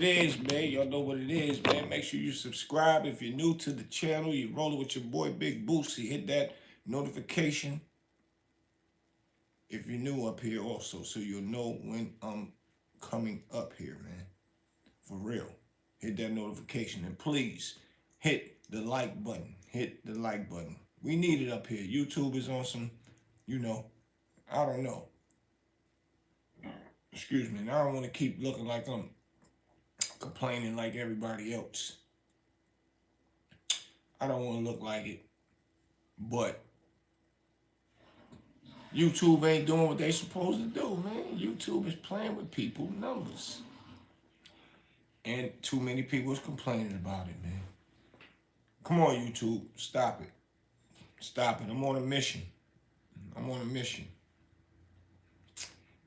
It is, man. Y'all know what it is, man. Make sure you subscribe. If you're new to the channel, you're rolling with your boy Big Boosie. Hit that notification if you're new up here also, so you'll know when I'm coming up here, man. For real. Hit that notification. And please hit the like button. Hit the like button. We need it up here. YouTube is on some, you know, I don't know. Excuse me. And I don't want to keep looking like I'm complaining like everybody else. I don't want to look like it. But YouTube ain't doing what they supposed to do, man. YouTube is playing with people's numbers. And too many people is complaining about it, man. Come on, YouTube. Stop it. Stop it. I'm on a mission. I'm on a mission.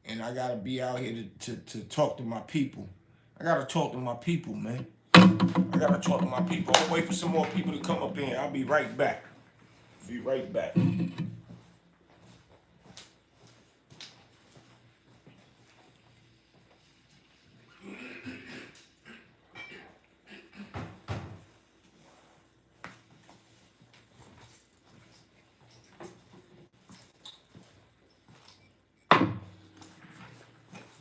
And I got to be out here to talk to my people. I got to talk to my people, man. I got to talk to my people. I'll wait for some more people to come up in. I'll be right back. Be right back.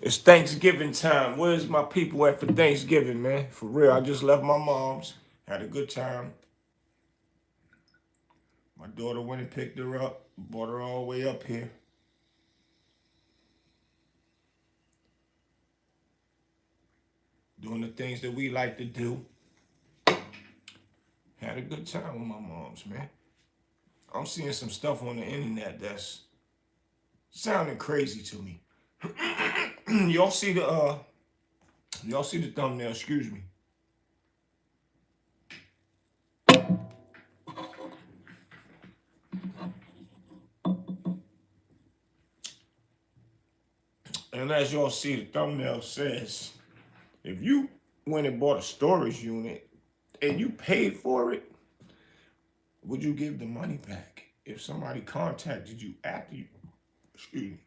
It's Thanksgiving time. Where's my people at for Thanksgiving, man? For real, I just left my mom's. Had a good time. My daughter went and picked her up. Brought her all the way up here. Doing the things that we like to do. Had a good time with my mom's, man. I'm seeing some stuff on the internet that's sounding crazy to me. Y'all see the thumbnail, excuse me. And as y'all see, the thumbnail says, if you went and bought a storage unit and you paid for it, would you give the money back? If somebody contacted you after you, excuse me,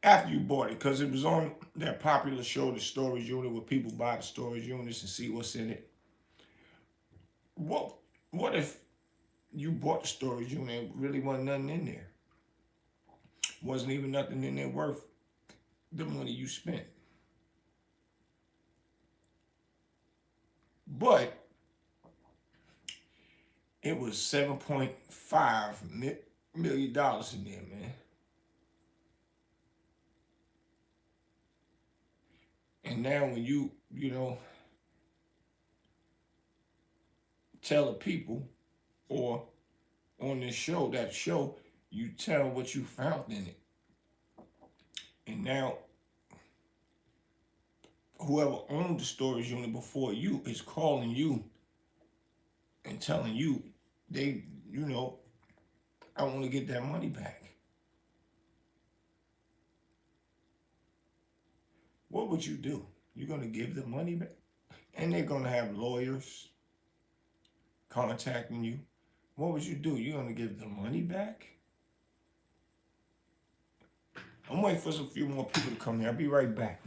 after you bought it, because it was on that popular show, The Storage Unit, where people buy the storage units and see what's in it. What if you bought the storage unit and really wasn't nothing in there? Wasn't even nothing in there worth the money you spent. But it was $7.5 million in there, man. And now when you tell the people, or on this show, that show, you tell what you found in it. And now whoever owned the storage unit before you is calling you and telling you they, I want to get that money back. What would you do? You're going to give the money back? And they're going to have lawyers contacting you. What would you do? You're going to give the money back? I'm waiting for a few more people to come here. I'll be right back.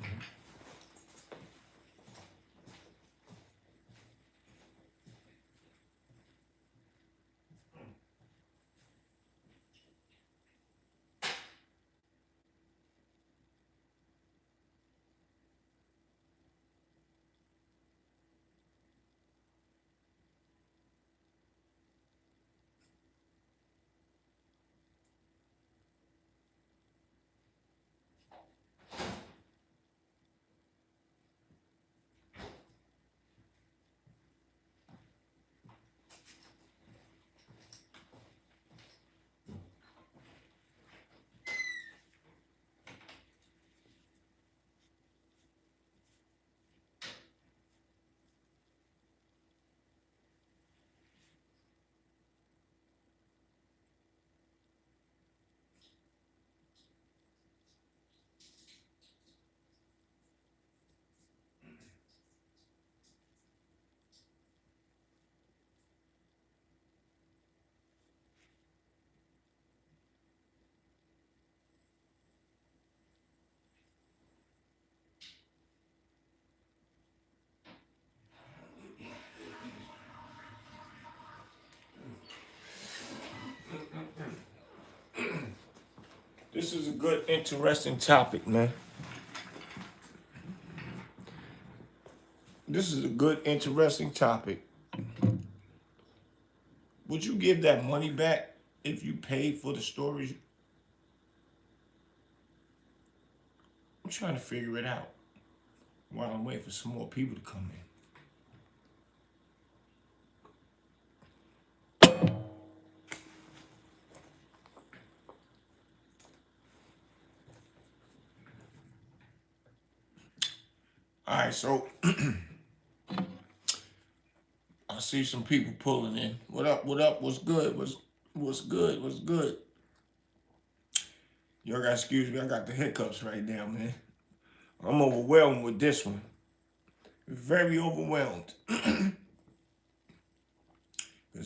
This is a good, interesting topic, man. This is a good, interesting topic. Would you give that money back if you paid for the storage? I'm trying to figure it out while I'm waiting for some more people to come in. All right, so I see some people pulling in. What up? What up? What's good? What's good? What's good? Y'all gotta excuse me. I got the hiccups right now, man. I'm overwhelmed with this one. Very overwhelmed. Because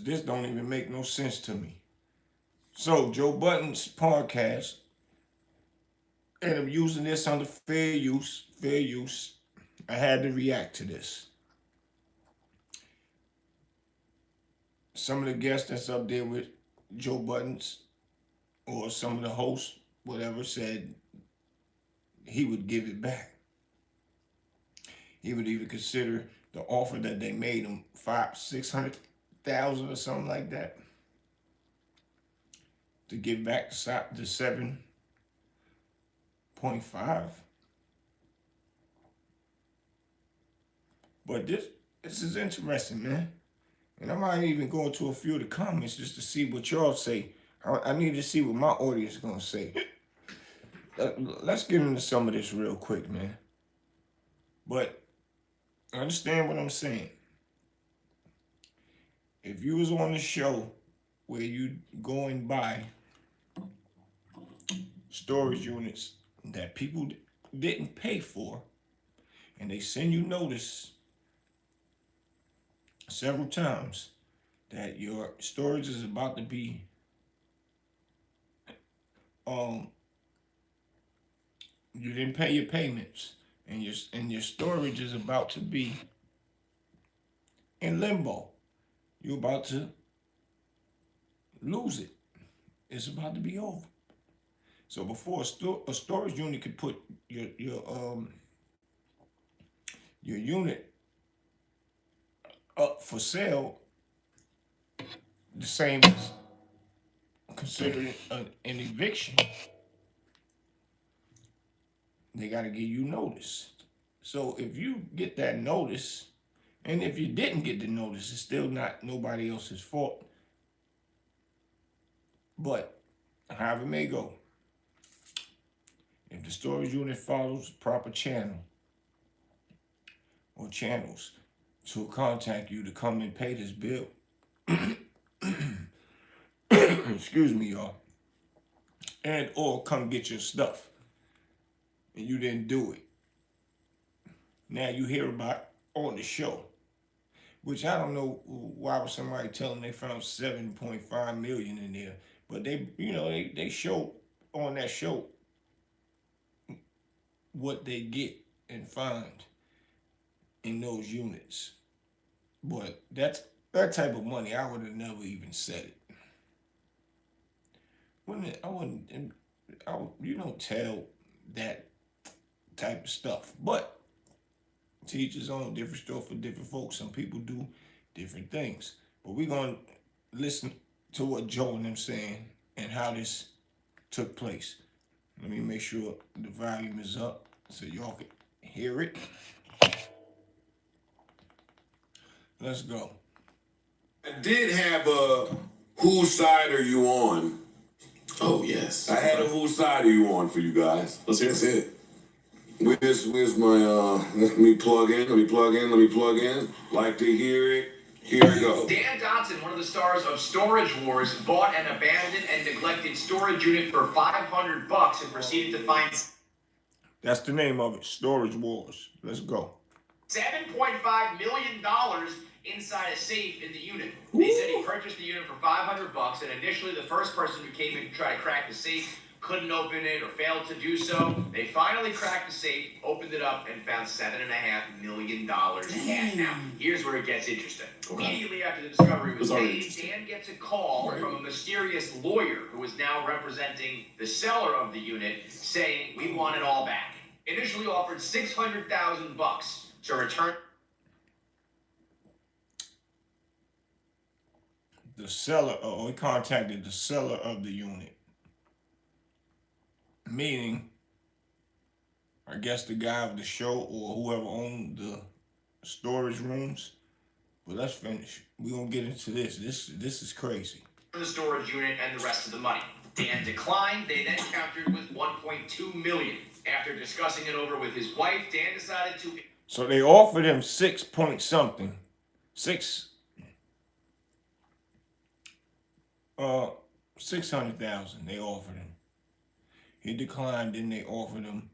this don't even make no sense to me. So, Joe Budden's podcast, and I'm using this under fair use. Fair use. I had to react to this. Some of the guests that's up there with Joe Budden's, or some of the hosts, whatever, said he would give it back. He would even consider the offer that they made him, $600,000 or something like that, to give back the 7.5. But this is interesting, man. And I might even go into a few of the comments just to see what y'all say. I need to see what my audience is gonna say. Let's get into some of this real quick, man. But understand what I'm saying. If you was on the show where you go and buy storage units that people didn't pay for, and they send you notice several times that your storage is about to be you didn't pay your payments, and your storage is about to be in limbo. You're about to lose it. It's about to be over. So before a storage unit could put your unit up for sale, the same as considering an eviction, they got to give you notice. So if you get that notice, and if you didn't get the notice, it's still not nobody else's fault. But however it may go, if the storage unit follows the proper channel or channels to contact you to come and pay this bill, excuse me, y'all, and or come get your stuff, and you didn't do it, now you hear about on the show, which I don't know why was somebody telling they found 7.5 million in there, but they show on that show what they get and find in those units. But that type of money, I would have never even said it. You don't tell that type of stuff. But to each his own, different story for different folks. Some people do different things. But we're going to listen to what Joe and them saying and how this took place. Let me make sure the volume is up so y'all can hear it. Let's go. I did have a whose side are you on? Oh, yes. I had a whose side are you on for you guys. Let's hear it. Where's my, let me plug in. Like to hear it. Here we go. Dan Dotson, one of the stars of Storage Wars, bought an abandoned and neglected storage unit for $500 and proceeded to find... That's the name of it, Storage Wars. Let's go. $7.5 million inside a safe in the unit. They said he purchased the unit for $500, and initially the first person who came in to try to crack the safe couldn't open it or failed to do so. They finally cracked the safe, opened it up, and found $7.5 million cash. Now, here's where it gets interesting. Immediately after the discovery was made, Dan gets a call from a mysterious lawyer who is now representing the seller of the unit, saying, "We want it all back." Initially offered $600,000 to return. The seller, he contacted the seller of the unit. Meaning, I guess the guy of the show or whoever owned the storage rooms. But let's finish. We're gonna get into this. This is crazy. The storage unit and the rest of the money. Dan declined. They then countered with $1.2 million. After discussing it over with his wife, Dan decided to. So they offered him 6 point something. 600,000 they offered him. He declined, then they offered him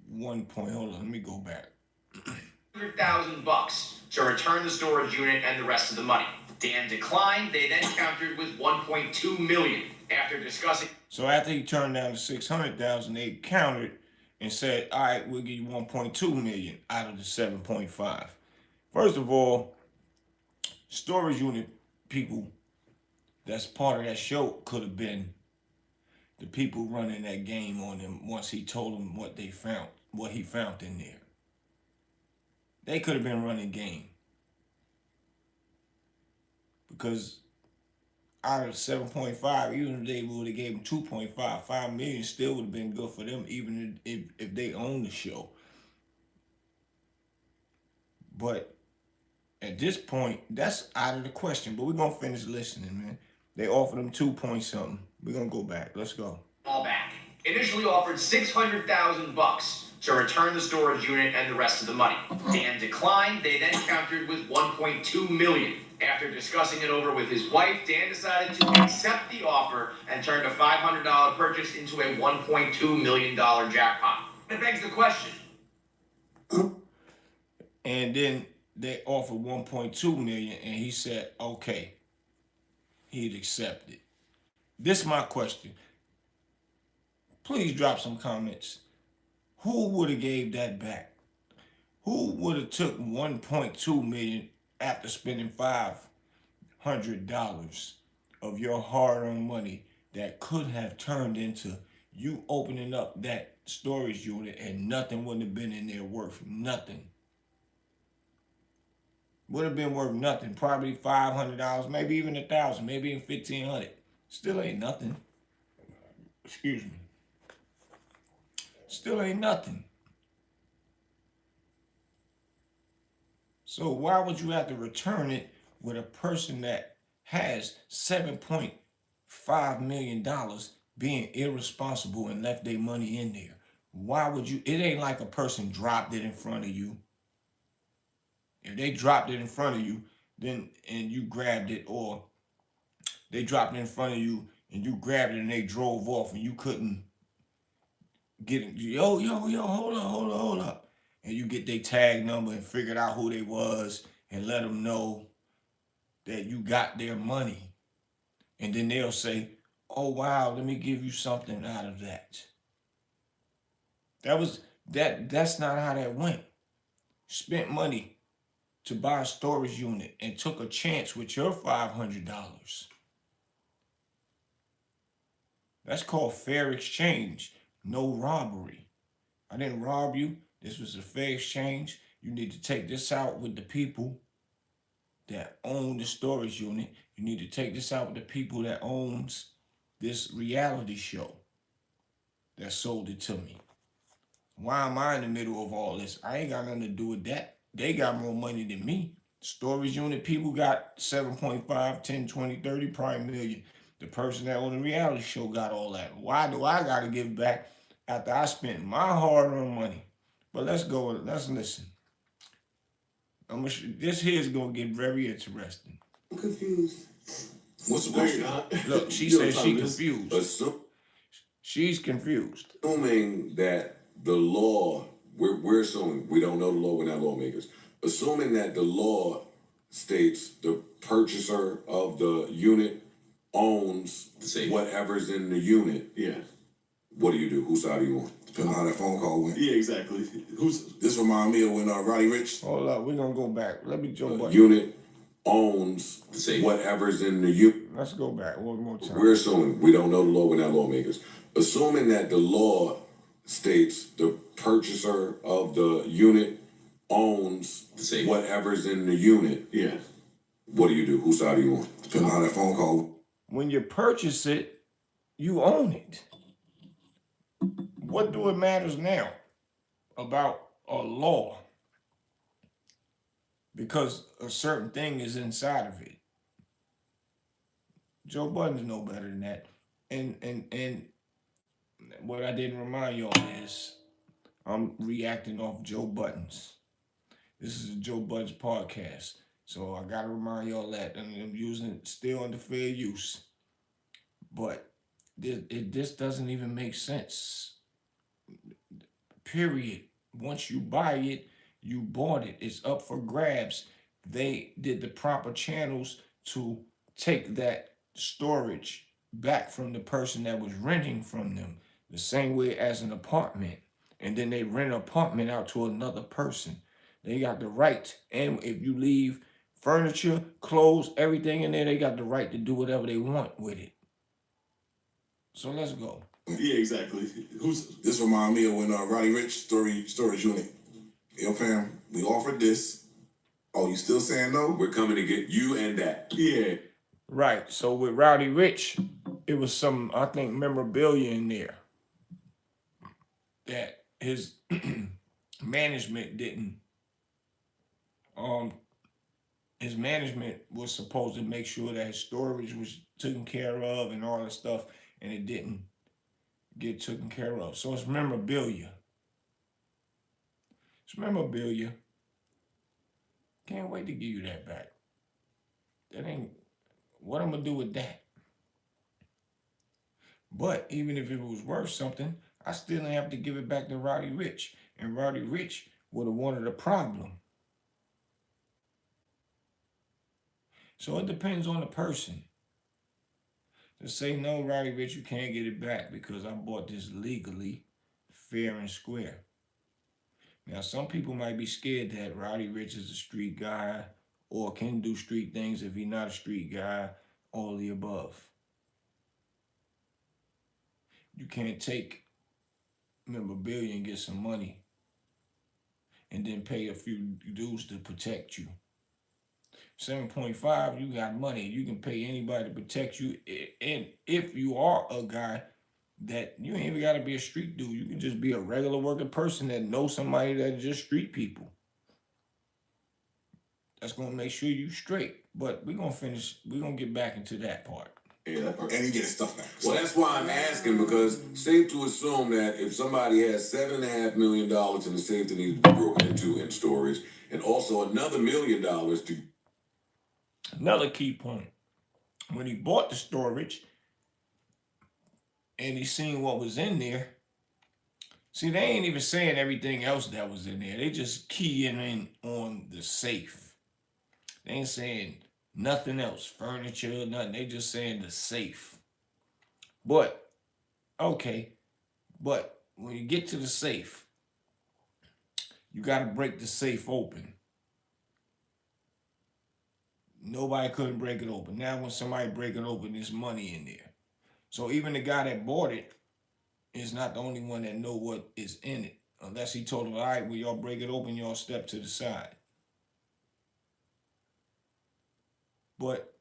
1 point. Hold on, let me go back. $100,000 to return the storage unit and the rest of the money. Dan declined. They then countered with $1.2 million. After discussing. So after he turned down the 600,000, they countered and said, "All right, we'll give you 1.2 million out of the 7.5." First of all, storage unit people that's part of that show could have been the people running that game on him once he told them what he found in there. They could have been running game. Because out of 7.5, even if they would have gave him 2.5, 5 million still would have been good for them, even if they own the show. But at this point, that's out of the question. But we're gonna finish listening, man. They offered him 2 point something. We're gonna go back. Let's go. All back. Initially offered $600,000 to return the storage unit and the rest of the money. Dan declined. They then countered with $1.2 million. After discussing it over with his wife, Dan decided to accept the offer and turned a $500 purchase into a $1.2 million jackpot. It begs the question. And then they offered 1.2 million, and he said, okay, he'd accept it. This is my question. Please drop some comments. Who would have gave that back? Who would have took 1.2 million after spending $500 of your hard-earned money that could have turned into you opening up that storage unit and nothing wouldn't have been in there worth nothing? Would have been worth nothing. Probably $500, maybe even $1,000, maybe even $1,500. Still ain't nothing. Excuse me. Still ain't nothing. So why would you have to return it with a person that has $7.5 million being irresponsible and left their money in there? Why would you? It ain't like a person dropped it in front of you. If they dropped it in front of you, then and you grabbed it, or they dropped it in front of you and you grabbed it and they drove off and you couldn't get it. Yo, hold up. And you get their tag number and figured out who they was and let them know that you got their money. And then they'll say, "Oh, wow, let me give you something out of that." That's not how that went. Spent money to buy a storage unit and took a chance with your $500. That's called fair exchange, no robbery. I didn't rob you. This was a fair exchange. You need to take this out with the people that own the storage unit. You need to take this out with the people that owns this reality show that sold it to me. Why am I in the middle of all this? I ain't got nothing to do with that. They got more money than me. Storage unit people got 7.5, 10, 20, 30, probably million. The person that owned the reality show got all that. Why do I got to give back after I spent my hard-earned money? But let's go. Let's listen. This here is going to get very interesting. I'm confused. What's the question? Look, she said she confused. She's confused. Assuming that the law, we're assuming, we don't know the law, we're not lawmakers. Assuming that the law states the purchaser of the unit owns whatever's in the unit. Yeah. What do you do? Whose side are you on? Depending on how that phone call went. Yeah, exactly. Who's This remind me of when Roddy Rich. Hold up, we're gonna go back. Let me Joe Budden. Unit owns the safe? whatever's in the unit. Let's go back one more time. We're assuming, we don't know the law, we're not lawmakers. Assuming that the law states the purchaser of the unit owns the safe? whatever's in the unit, Yeah. what do you do? Whose side are you on? Depending on how that phone call went. When you purchase it, you own it. What do it matters now about a law? Because a certain thing is inside of it. Joe Budden's no better than that. And what I didn't remind y'all is I'm reacting off Joe Budden's. This is a Joe Budden's podcast. So I gotta remind y'all that, and I'm using it still under fair use. But this doesn't even make sense. Period. Once you buy it, you bought it. It's up for grabs. They did the proper channels to take that storage back from the person that was renting from them, the same way as an apartment. And then they rent an apartment out to another person. They got the right. And if you leave furniture, clothes, everything in there, they got the right to do whatever they want with it. So let's go. Yeah, exactly. Who's This remind me of when Roddy Rich storage unit. Yo, fam, we offered this. Oh, you still saying no? We're coming to get you and that. yeah. Right. So with Rowdy Rich, it was some, I think, memorabilia in there that his management didn't. His management was supposed to make sure that his storage was taken care of and all that stuff, and it didn't get taken care of. So it's memorabilia. It's memorabilia. Can't wait to give you that back. That ain't what I'm gonna do with that. But even if it was worth something, I still didn't have to give it back to Roddy Rich. And Roddy Rich would have wanted a problem. So it depends on the person. To say, no, Roddy Rich, you can't get it back because I bought this legally, fair and square. Now, some people might be scared that Roddy Rich is a street guy or can do street things if he's not a street guy, all the above. You can't take memorabilia and get some money and then pay a few dues to protect you. 7.5, you got money. You can pay anybody to protect you. And if you are a guy that you ain't even got to be a street dude, you can just be a regular working person that knows somebody that's just street people. That's going to make sure you straight. But we're going to get back into that part. Yeah, that part. And he get his stuff back. Well, that's why I'm asking, because safe to assume that if somebody has $7.5 million in the safe that needs to be broken into in storage, and also another $1 million to. Another key point. When he bought the storage and he seen what was in there, see, they ain't even saying everything else that was in there. They just keying in on the safe. They ain't saying nothing else, furniture, nothing. They just saying the safe. But, okay, but when you get to the safe, you got to break the safe open. Nobody couldn't break it open. Now when somebody break it open, there's money in there. So even the guy that bought it is not the only one that know what is in it. Unless he told them, all right, well, y'all break it open, y'all step to the side. But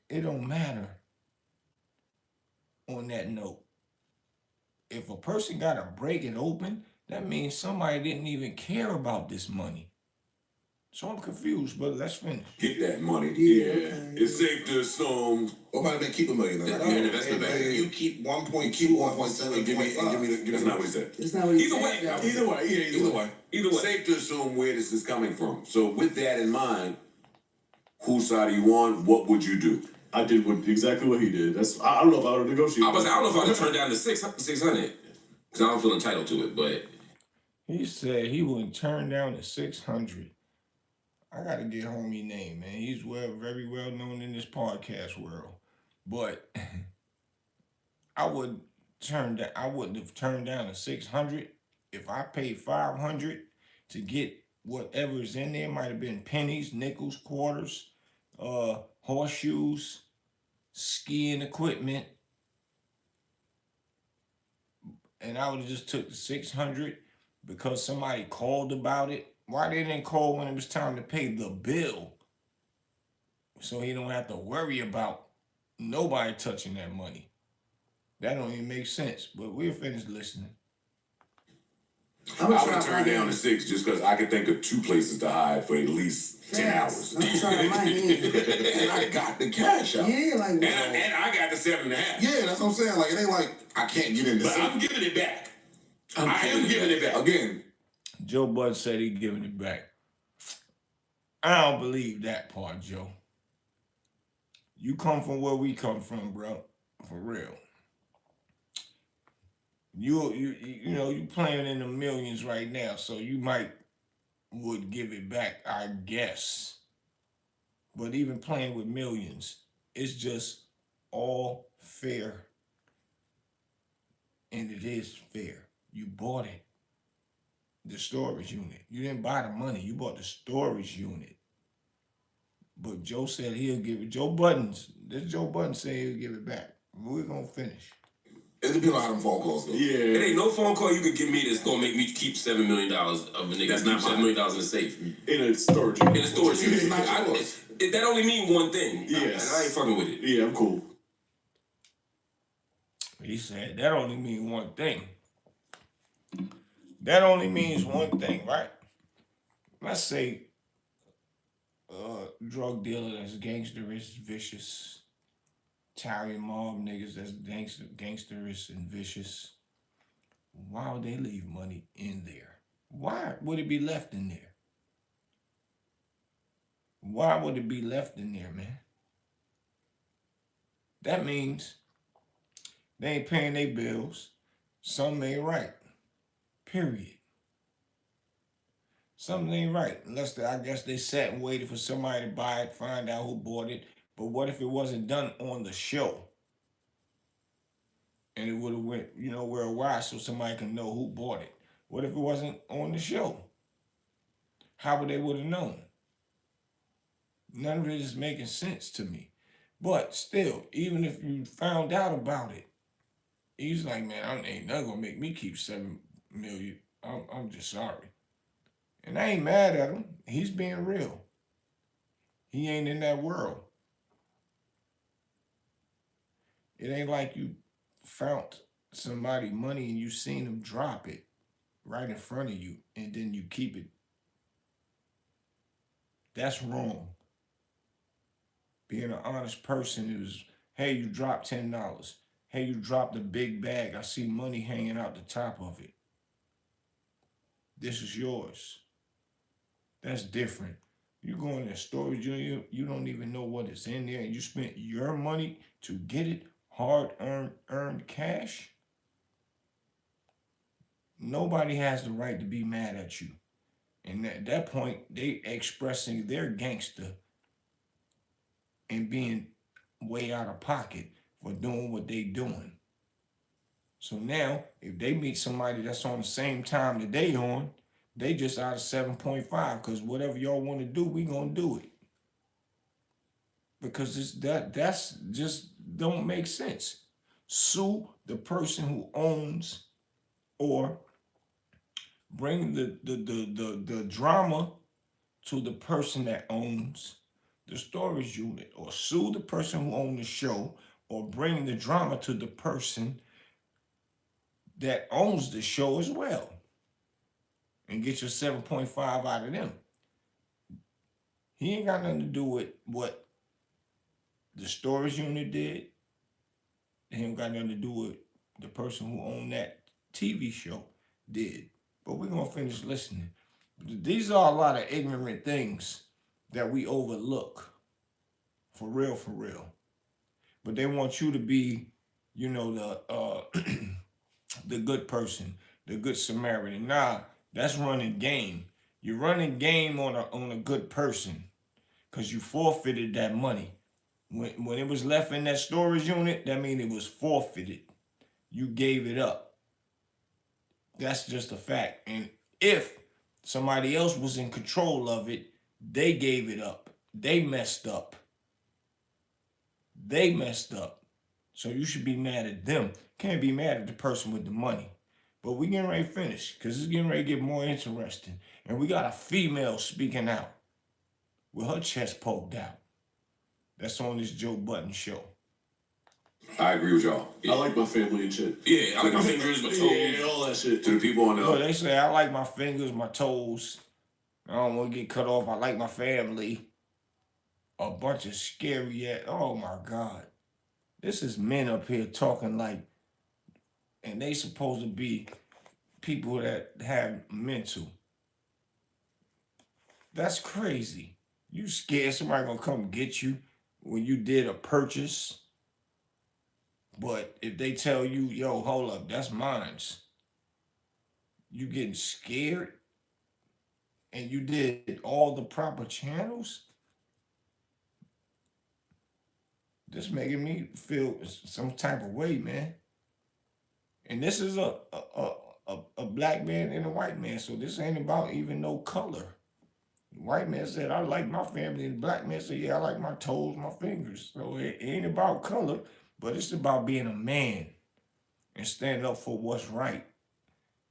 it don't matter on that note. If a person got to break it open, that means somebody didn't even care about this money. So I'm confused, but let's finish. Get that money. Yeah. It's safe to assume. What about they keep $1 million? Yeah, that's the bad. You keep 1.2, And give me. That's not what he said. That's not what he Either way, said. Either way, yeah, Either way. Safe to assume where this is coming from. So with that in mind, whose side are you on? What would you do? I did exactly what he did. I don't know if I would negotiate. I don't know if I would turn down the 600 because I don't feel entitled to it. But He said he wouldn't turn down the 600. I gotta get homie name, man. He's very well known in this podcast world. But I would I wouldn't have turned down the 600 if I paid 500 to get whatever's in there. Might have been pennies, nickels, quarters, horseshoes, skiing equipment, and I would have just took the 600 because somebody called about it. Why they didn't call when it was time to pay the bill? So he don't have to worry about nobody touching that money. That don't even make sense. But we'll finish listening. I would have turned down the 6 just because I could think of 2 places to hide for at least 10 hours. I'm trying to And I got the cash out. Yeah, like And I got the 7.5. Yeah, that's what I'm saying. Like, it ain't like I can't get in the But city. I'm giving it back. I am giving it back. Again, Joe Budden said he giving it back. I don't believe that part, Joe. You come from where we come from, bro. For real. You know, you playing in the millions right now, so you would give it back, I guess. But even playing with millions, it's just all fair. And it is fair. You bought it. The storage unit. You didn't buy the money. You bought the storage unit. But Joe said he'll give it. Joe Budden said he'll give it back. We're going to finish. it depends on how them phone calls go. Yeah. It ain't no phone call you could give me that's gonna make me keep $7 million of a nigga. That's Keep not $7 mine. million in the safe. In a storage unit. In a storage It's unit. not yours. That only mean one thing. Yes. I ain't fucking with it. Yeah, I'm cool. He said that only means one thing. That only means one thing, right? Let's say drug dealer that's gangsterous, vicious, Italian mob niggas that's gangsterous and vicious. Why would they leave money in there? Why would it be left in there? Why would it be left in there, man? That means they ain't paying their bills. Something ain't right. Period. Something ain't right. Unless I guess they sat and waited for somebody to buy it, find out who bought it. But what if it wasn't done on the show? And it would have went, worldwide so somebody can know who bought it. What if it wasn't on the show? How would they would have known? None of it is making sense to me. But still, even if you found out about it, he's like, man, ain't nothing gonna make me keep $7 million. I'm just sorry. And I ain't mad at him. He's being real. He ain't in that world. It ain't like you found somebody money and you seen them drop it right in front of you and then you keep it. That's wrong. Being an honest person is, hey, you dropped $10. Hey, you dropped a big bag. I see money hanging out the top of it. This is yours. That's different. You go in a storage unit, you don't even know what is in there, and you spent your money to get it, hard-earned cash. Nobody has the right to be mad at you. And at that point, they expressing their gangster and being way out of pocket for doing what they doing. So now, if they meet somebody that's on the same time that they on, they just out of 7.5, because whatever y'all want to do, we gonna do it. Because that's just don't make sense. Sue the person who owns, or bring the drama to the person that owns the storage unit, or sue the person who owns the show, or bring the drama to the person that owns the show as well, and get your 7.5 out of them. He ain't got nothing to do with what the storage unit did. He ain't got nothing to do with the person who owned that TV show did. But we're gonna finish listening. These are a lot of ignorant things that we overlook. For real, for real. But they want you to be, the the good person, the good Samaritan. Nah, that's running game. You're running game on a good person, because you forfeited that money. When it was left in that storage unit, that means it was forfeited. you gave it up. That's just a fact. And if somebody else was in control of it, they gave it up. They messed up. They messed up. So you should be mad at them. Can't be mad at the person with the money. But we getting ready to finish because it's getting ready to get more interesting. And we got a female speaking out with her chest poked out. That's on this Joe Budden show. I agree with y'all. I like my family and shit. Yeah, I like my fingers, my toes. Yeah, all that shit. To the people on Look, the they say I like my fingers, my toes. I don't want to get cut off. I like my family. A bunch of scary ass. Oh my God. This is men up here talking like, and they supposed to be people that have mental. That's crazy. You scared somebody gonna come get you when you did a purchase. But if they tell you, yo, hold up, that's mine's. You getting scared? And you did all the proper channels? This making me feel some type of way, man. And this is a black man and a white man, so this ain't about even no color. The white man said, I like my family, and the black man said, yeah, I like my toes, my fingers. So it ain't about color, but it's about being a man and standing up for what's right.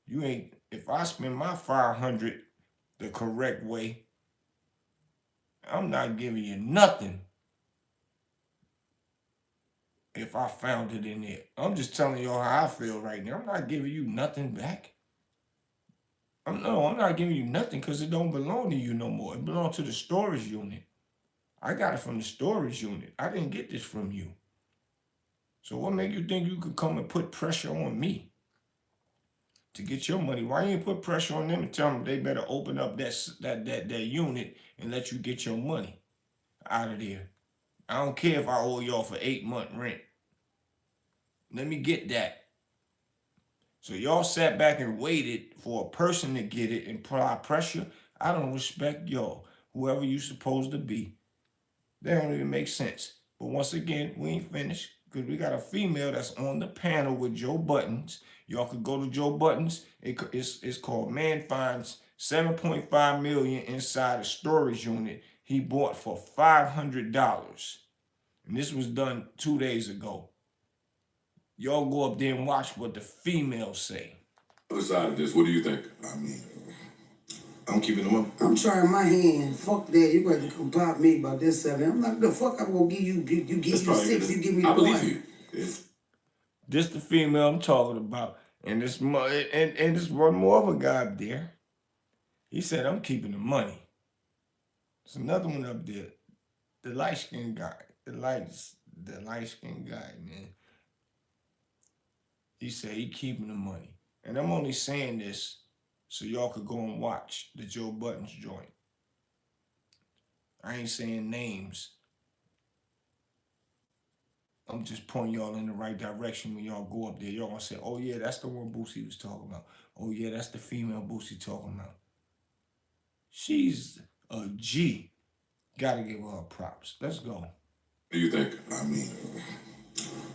You ain't, if I spend my 500 the correct way, I'm not giving you nothing if I found it in there. I'm just telling y'all how I feel right now. I'm not giving you nothing back. I'm not giving you nothing because it don't belong to you no more. It belongs to the storage unit. I got it from the storage unit. I didn't get this from you. So what make you think you could come and put pressure on me to get your money? Why you ain't put pressure on them and tell them they better open up that unit and let you get your money out of there? I don't care if I owe y'all for 8-month rent. Let me get that. So y'all sat back and waited for a person to get it and apply pressure. I don't respect y'all, whoever you supposed to be. That don't even make sense. But once again, we ain't finished because we got a female that's on the panel with Joe Buttons. Y'all could go to Joe Buttons. It's called Man Finds $7.5 million inside a storage unit he bought for $500. And this was done 2 days ago. Y'all go up there and watch what the females say. other side of this, what do you think? I mean, I'm keeping them up. I'm trying my hand. Fuck that. You got to come pop me about this 7. I'm like, the fuck I'm gonna give you? You give That's me probably 6. good. You give me the I believe 1. you. Yeah. This the female I'm talking about. And this and this one more of a guy up there. He said, I'm keeping the money. There's another one up there. The light-skinned guy. The light-skinned guy, man. He said he keeping the money. And I'm only saying this so y'all could go and watch the Joe Buttons joint. I ain't saying names. I'm just pointing y'all in the right direction when y'all go up there. Y'all gonna say, oh yeah, that's the one Boosie was talking about. Oh yeah, that's the female Boosie talking about. She's a G. Gotta give her props. Let's go. What do you think? I mean,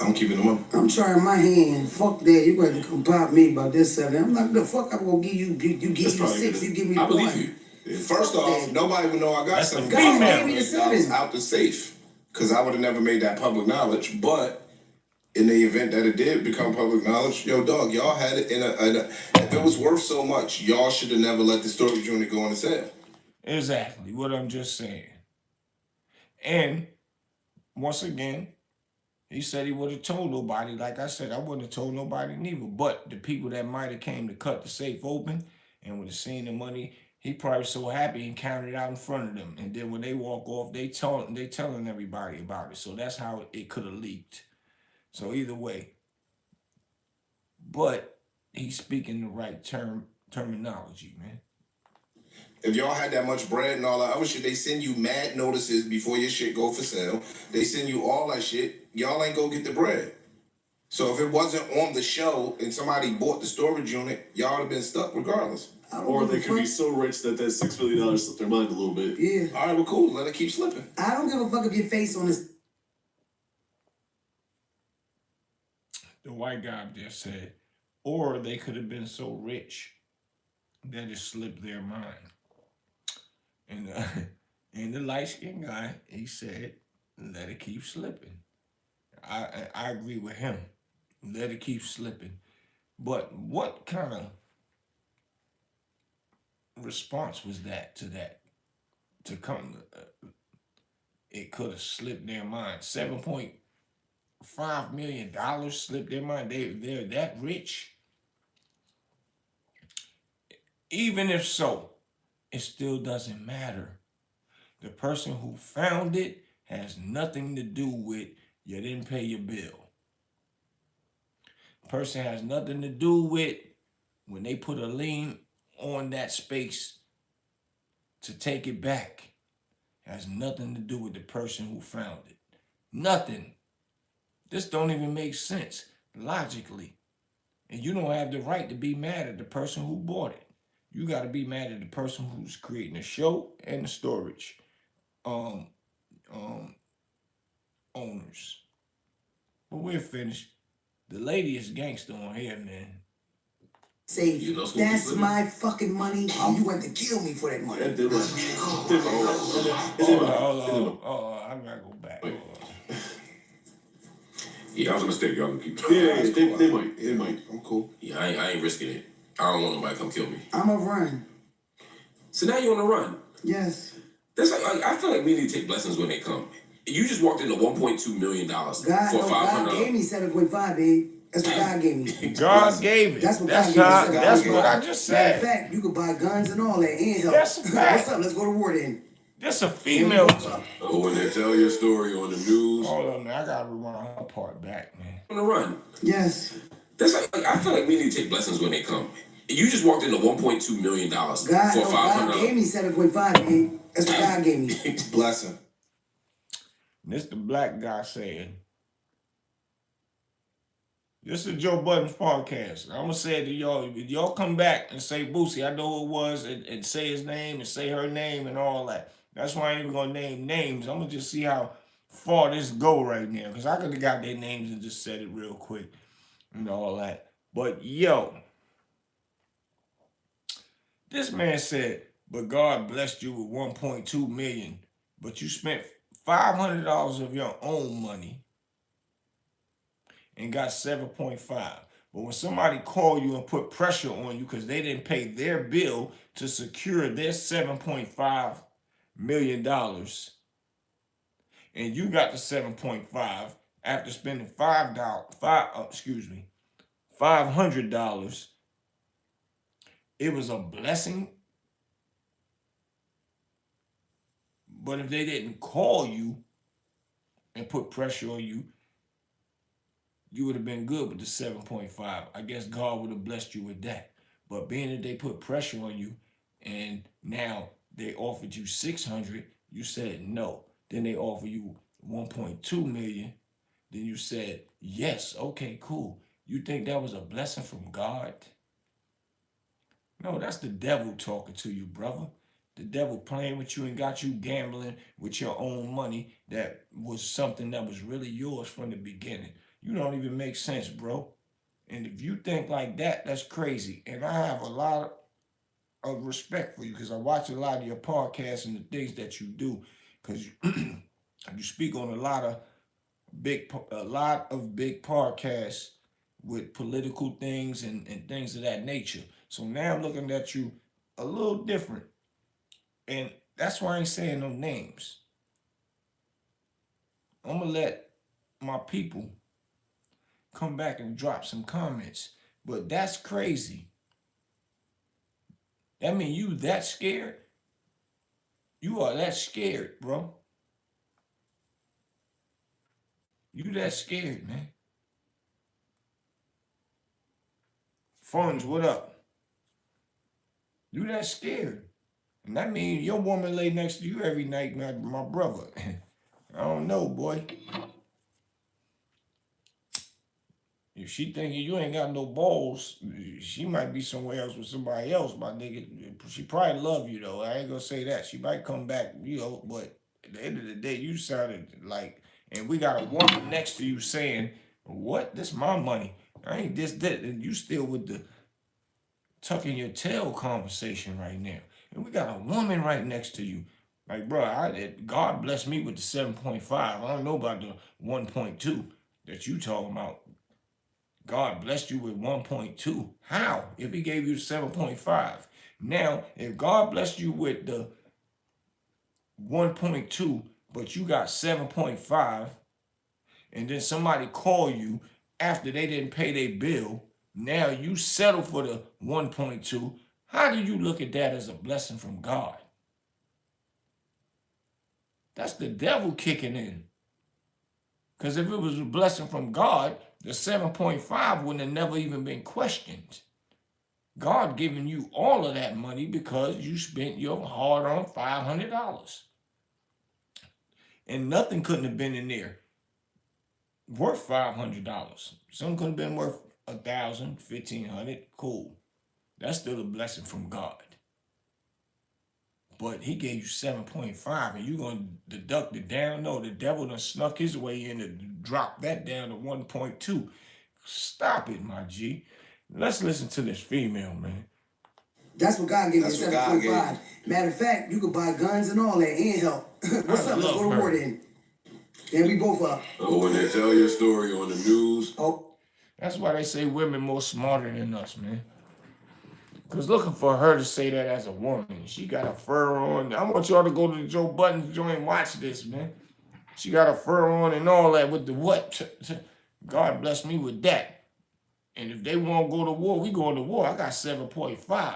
I'm keeping them up. I'm trying my hand. Fuck that. You got to come pop me about this 7. I'm like, the fuck I'm gonna give you? You give me That's probably 6. good. You give me the I 1. believe you. Yeah. First off, nobody would know I got That's the something. female. God gave me the I was 7. out the safe because I would have never made that public knowledge. But in the event that it did become public knowledge, yo, dog, y'all had it in a if it was worth so much, y'all should have never let the storage unit go on the sale. Exactly what I'm just saying. And once again, he said he would have told nobody. Like I said, I wouldn't have told nobody neither. But the people that might have came to cut the safe open and would have seen the money, he probably so happy and counted it out in front of them. And then when they walk off, they telling everybody about it. So that's how it could have leaked. So either way, but he's speaking the right terminology, man. If y'all had that much bread and all that other shit, they send you mad notices before your shit go for sale. They send you all that shit. Y'all ain't go get the bread. So if it wasn't on the show and somebody bought the storage unit, y'all would have been stuck regardless. I don't Or give they a could be fuck. so rich that $6 million slipped their mind a little bit. Yeah. All right, well, cool. Let it keep slipping. I don't give a fuck if your face on this. the white guy up there said, or they could have been so rich that it slipped their mind. And and the light skinned guy, he said, let it keep slipping. I agree with him. Let it keep slipping. But what kind of response was that to that? To come, it could have slipped their mind. $7.5 million slipped their mind. They're that rich. Even if so, it still doesn't matter. The person who found it has nothing to do with you didn't pay your bill. The person has nothing to do with when they put a lien on that space to take it back. It has nothing to do with the person who found it. Nothing. This don't even make sense logically. And you don't have the right to be mad at the person who bought it. You got to be mad at the person who's creating the show and the storage owners. But we're finished. The lady is gangster on here, man. Say, You know, Scoop that's Slippin'. my fucking money. You want to kill me for that money. That did Oh, I gotta go back. Hold on. Yeah, that was a mistake. Y'all can keep. Yeah, they might. They might. I'm cool. Yeah, I ain't risking it. I don't want nobody to come kill me. I'm a run. So now you on the run. Yes. That's like I feel like we need to take blessings when they come. You just walked into $1.2 million God, for God gave $500. me 7.5, babe. That's what God gave me. God gave it. That's what That's God gave me. that's God what I gave me. just Matter of said. fact, you could buy guns and all that and help. That's a fact. What's up? Let's go to war then. That's a female. Oh, when they tell your story on the news, Hold on, man. I gotta rewind her part back, man. On the run. Yes. That's like I feel like we need to take blessings when they come. You just walked into $1.2 million God, for God gave $500. me 7.5, babe. That's what God gave me. Blessing. This the black guy saying, this is Joe Budden's podcast. I'm gonna say it to y'all. If y'all come back and say Boosie, I know who it was, and say his name and say her name and all that. That's why I ain't even gonna name names. I'm gonna just see how far this go right now. Because I could have got their names and just said it real quick and all that. But yo, this man said, but God blessed you with 1.2 million, but you spent $500 of your own money and got 7.5. But when somebody called you and put pressure on you because they didn't pay their bill to secure their $7.5 million, and you got the 7.5 after spending $500, it was a blessing. But if they didn't call you and put pressure on you, you would have been good with the 7.5. I guess God would have blessed you with that. But being that they put pressure on you and now they offered you 600, you said no. Then they offer you 1.2 million. Then you said, yes, okay, cool. You think that was a blessing from God? No, that's the devil talking to you, brother. The devil playing with you and got you gambling with your own money that was something that was really yours from the beginning. You don't even make sense, bro. And if you think like that, that's crazy. And I have a lot of respect for you because I watch a lot of your podcasts and the things that you do because you speak on a lot of big podcasts with political things and things of that nature. So now I'm looking at you a little different. And that's why I ain't saying no names. I'm going to let my people come back and drop some comments. But that's crazy. That mean you that scared? You are that scared, bro. You that scared, man. Funds, what up? You that scared. And that means your woman lay next to you every night, my brother. I don't know, boy. If she thinking you ain't got no balls, she might be somewhere else with somebody else, my nigga. She probably love you, though. I ain't gonna say that. She might come back, but at the end of the day, you sounded like, and we got a woman next to you saying, What? This my money. I ain't this that. And you still with the tucking your tail conversation right now. And we got a woman right next to you. Like, bro, God blessed me with the 7.5. I don't know about the 1.2 that you talking about. God blessed you with 1.2. How? If he gave you the 7.5. Now, if God blessed you with the 1.2, but you got 7.5, and then somebody call you after they didn't pay their bill, now you settle for the 1.2. How do you look at that as a blessing from God? That's the devil kicking in. Because if it was a blessing from God, the 7.5 wouldn't have never even been questioned. God giving you all of that money because you spent your hard-earned $500. And nothing couldn't have been in there worth $500. Some could have been worth $1,000, $1,500. Cool. That's still a blessing from God. But he gave you 7.5 and you're going to deduct it down. No, the devil done snuck his way in to drop that down to 1.2. Stop it, my G. Let's listen to this female, man. That's what God gave me, That's what God gave 7.5. Matter of fact, you could buy guns and all that and help. What's up? Let's go to war then. And we both up. Oh, when they tell your story on the news, Oh, That's why they say women more smarter than us, man. Because looking for her to say that as a woman, she got a fur on. I want y'all to go to the Joe Budden joint and watch this, man. She got a fur on and all that with the what? God bless me with that. And if they want to go to war, we going to war. I got 7.5.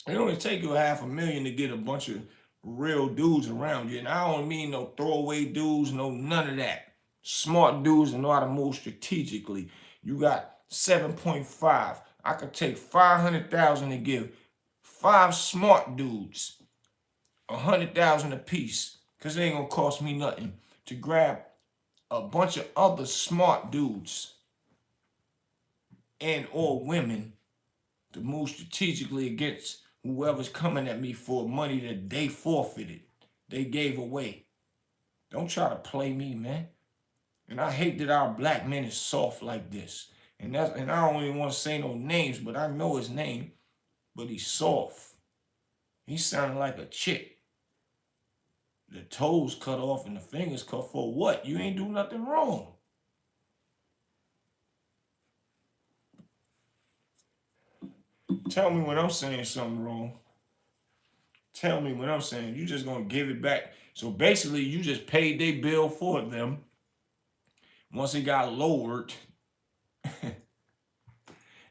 It only take you $500,000 to get a bunch of real dudes around you. And I don't mean no throwaway dudes, no none of that. Smart dudes that know how to move strategically. You got 7.5. I could take 500,000 to give 5 smart dudes 100,000 apiece, because it ain't gonna cost me nothing to grab a bunch of other smart dudes and or women to move strategically against whoever's coming at me for money that they forfeited, they gave away. Don't try to play me, man. And I hate that our black men is soft like this. And I don't even want to say no names, but I know his name. But he's soft. He sounded like a chick. The toes cut off and the fingers cut for what? You ain't do nothing wrong. Tell me when I'm saying something wrong. Tell me when I'm saying you just gonna give it back. So basically, you just paid their bill for them. Once it got lowered,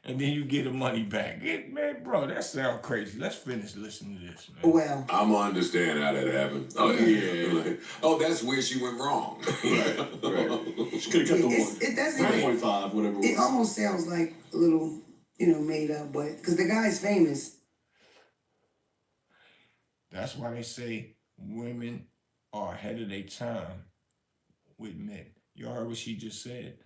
and then you get the money back. Man, bro, that sounds crazy. Let's finish listening to this, man. well. I'm gonna understand how that happened. Oh, yeah. Like, oh, that's where she went wrong. Right. She could have kept the one. That's 9.5, whatever it It was. almost sounds like a little, made up, but because the guy's famous. That's why they say women are ahead of their time with men. You heard what she just said?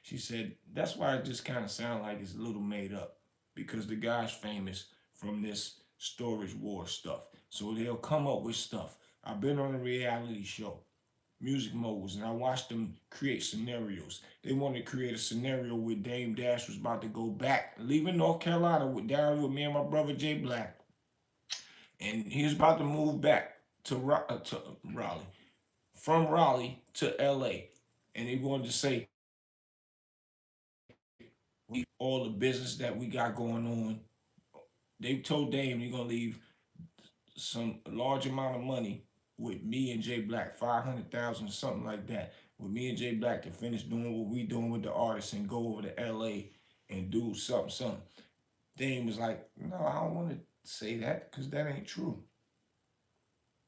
She said, that's why it just kind of sounds like it's a little made up, because the guy's famous from this storage war stuff. So they'll come up with stuff. I've been on a reality show, Music Moguls, and I watched them create scenarios. They wanted to create a scenario where Dame Dash was about to go back, leaving North Carolina down with me and my brother Jay Black. And he was about to move back to Raleigh, from Raleigh to LA. And he wanted to say, all the business that we got going on. They told Dame they're gonna leave some large amount of money with me and Jay Black, 500,000 or something like that, with me and Jay Black to finish doing what we doing with the artists and go over to LA and do something. Dame was like, no, I don't want to say that because that ain't true.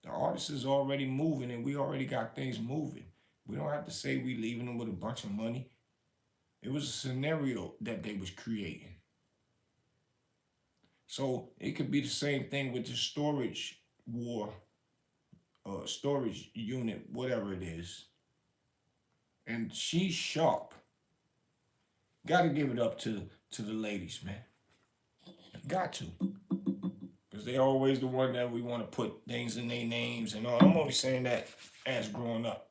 The artist is already moving and we already got things moving. We don't have to say we leaving them with a bunch of money. It was a scenario that they was creating. So it could be the same thing with the storage war, storage unit, whatever it is. And she's sharp. Got to give it up to the ladies, man. Got to. Because they always the one that we want to put things in their names and all. I'm only saying that as growing up.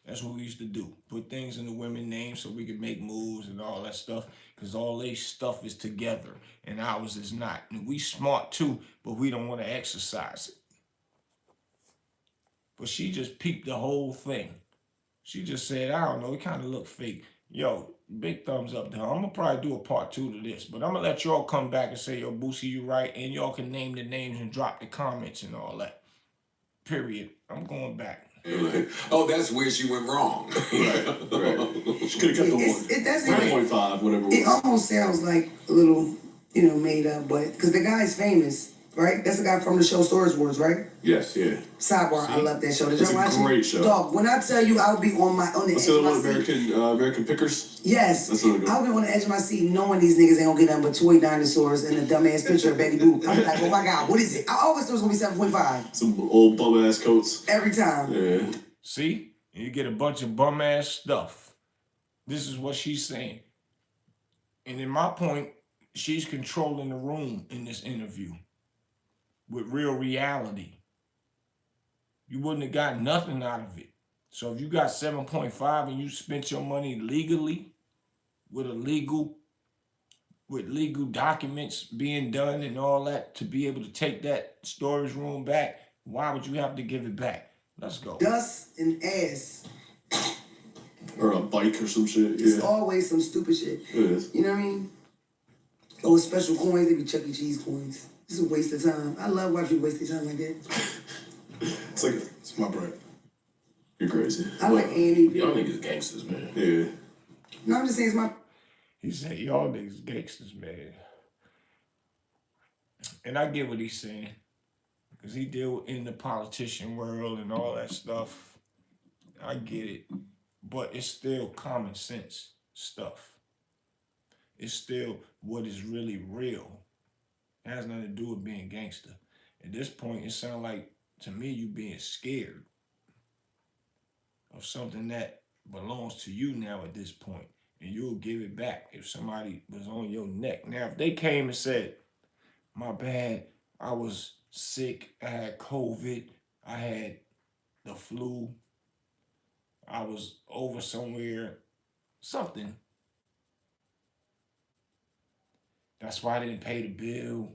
That's what we used to do. Put things in the women's names so we could make moves and all that stuff. Because all their stuff is together and ours is not. And we smart too, but we don't want to exercise it. But she just peeped the whole thing. She just said, I don't know, it kind of looked fake. Yo, big thumbs up to her. I'm going to probably do a part 2 to this. But I'm going to let y'all come back and say, yo, Boosie, you right. And y'all can name the names and drop the comments and all that. Period. I'm going back. Like, oh, that's where she went wrong. Right. She could have kept the That's 1.5, whatever it It was. almost sounds like a little, made up, but because the guy's famous, right? That's the guy from the show Storage Wars, right? Yes. Yeah. Sidebar, I love that show. Did It's y'all a watch it? great show. Dog, when I tell you I'll be on the What's edge the of other my one? seat. American Pickers? Yes. That's another good one. I'll be on the edge of my seat knowing these niggas ain't gonna get nothing but toy dinosaurs and a dumbass picture of Betty Boop. I'm like, oh my God, what is it? I always thought it was gonna be 7.5. Some old bum ass coats. Every time. Yeah. See? You get a bunch of bum ass stuff. This is what she's saying. And in my point, she's controlling the room in this interview with real reality. You wouldn't have got nothing out of it. So if you got 7.5 and you spent your money legally with legal documents being done and all that to be able to take that storage room back, why would you have to give it back? Let's go. Dust and ass. Or a bike or some shit. It's Yeah. always some stupid shit. It is. You know what I mean? Oh, special coins, they be Chuck E. Cheese coins. It's a waste of time. I love watching you waste your time like that. It's like, It's my bread. you're crazy. I like Andy. Y'all niggas gangsters, man. Yeah. No, I'm just saying it's my. He said, y'all niggas gangsters, man. And I get what he's saying. Because he deal in the politician world and all that stuff. I get it. But it's still common sense stuff. It's still what is really real. It has nothing to do with being gangster. At this point, it sounds like, to me, you being scared of something that belongs to you now at this point. And you'll give it back if somebody was on your neck. Now, if they came and said, my bad, I was sick, I had COVID, I had the flu, I was over somewhere, something. That's why I didn't pay the bill.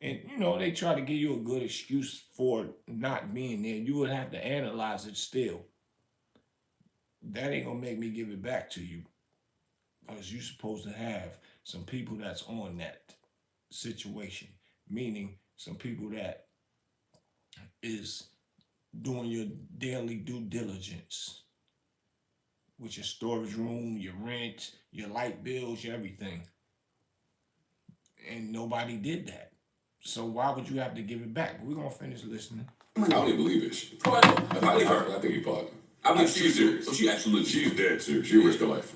And, they try to give you a good excuse for not being there. You would have to analyze it still. That ain't gonna make me give it back to you. Because you're supposed to have some people that's on that situation. Meaning some people that is doing your daily due diligence with your storage room, your rent, your light bills, your everything. And nobody did that. So why would you have to give it back? We're gonna finish listening. I don't even believe it. Oh, I know. I believe her. I think he part. I believe She's serious. Oh, she absolutely. She's dead serious. She risked her life.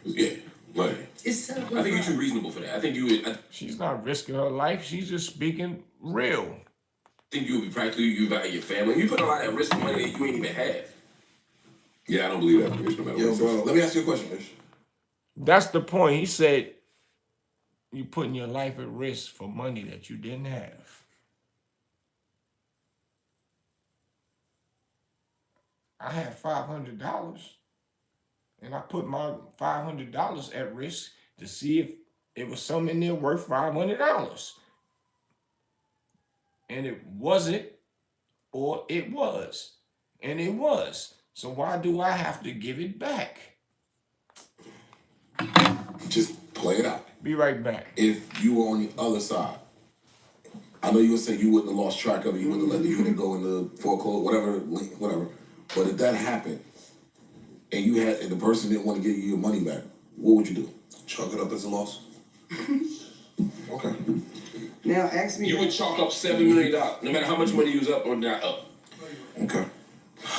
Yeah. Like, It's 7.5. I think you're too reasonable for that. I think you would. She's not risking her life. She's just speaking real. I think you would be practically you about your family. You put a lot of risk money that you ain't even have. yeah, I don't believe that. Rich, no matter Yo, what. bro, let me ask you a question, Rich. That's the point. He said you putting your life at risk for money that you didn't have. I had $500 and I put my $500 at risk to see if it was something in there worth $500. And it wasn't, or it was, and it was. So why do I have to give it back? Just play it out. Be right back. If you were on the other side, I know you would say you wouldn't have lost track of it, you wouldn't have let the unit go into foreclosure, whatever. But if that happened, and the person didn't want to give you your money back, what would you do? Chalk it up as a loss. Okay. Now ask me. You would chalk up $7 million, no matter how much money you was up or not up. Okay.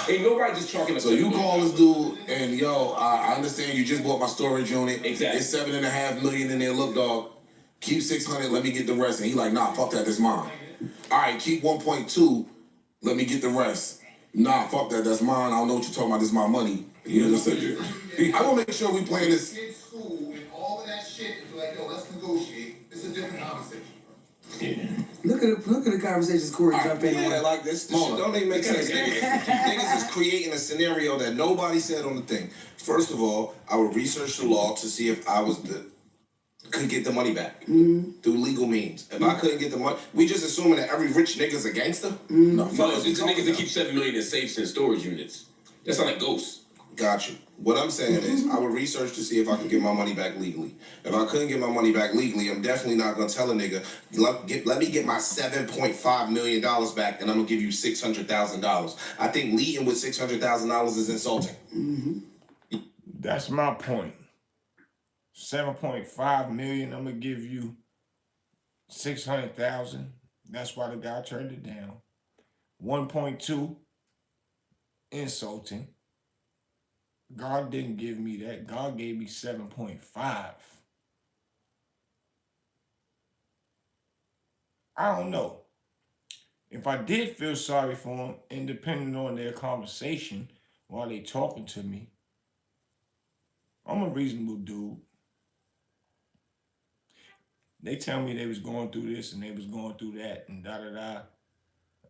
Ain't nobody just chalking up. So you call this dude and yo, I understand you just bought my storage unit. Exactly. It's $7.5 million in there. Look, dog, keep 600. Let me get the rest. And he like, nah, fuck that. That's mine. All right, keep 1.2. Let me get the rest. Nah, fuck that. That's mine. I don't know what you're talking about. This is my money. He just said you. I want to make sure we playing this. Kids school and all of that shit, it's like, yo, let's negotiate. It's a different conversation. Yeah. Look at the conversations Corey jump in Yeah, on. like this shit don't even make sense. Niggas is creating a scenario that nobody said on the thing. First of all, I would research the law to see if I could get the money back through legal means. If I couldn't get the money, we just assuming that every rich nigga's a gangster? No, it's the niggas that keep 7 million in safes and storage units. That's not like ghosts. Got you. What I'm saying is, I would research to see if I could get my money back legally. If I couldn't get my money back legally, I'm definitely not gonna tell a nigga, let me get my $7.5 million back, and I'm gonna give you $600,000. I think leading with $600,000 is insulting. That's my point. 7.5 million. I'm gonna give you 600,000. That's why the guy turned it down. 1.2. Insulting. God didn't give me that. God gave me 7.5. I don't know. If I did feel sorry for them, and depending on their conversation while they talking to me, I'm a reasonable dude. They tell me they was going through this and they was going through that and da-da-da.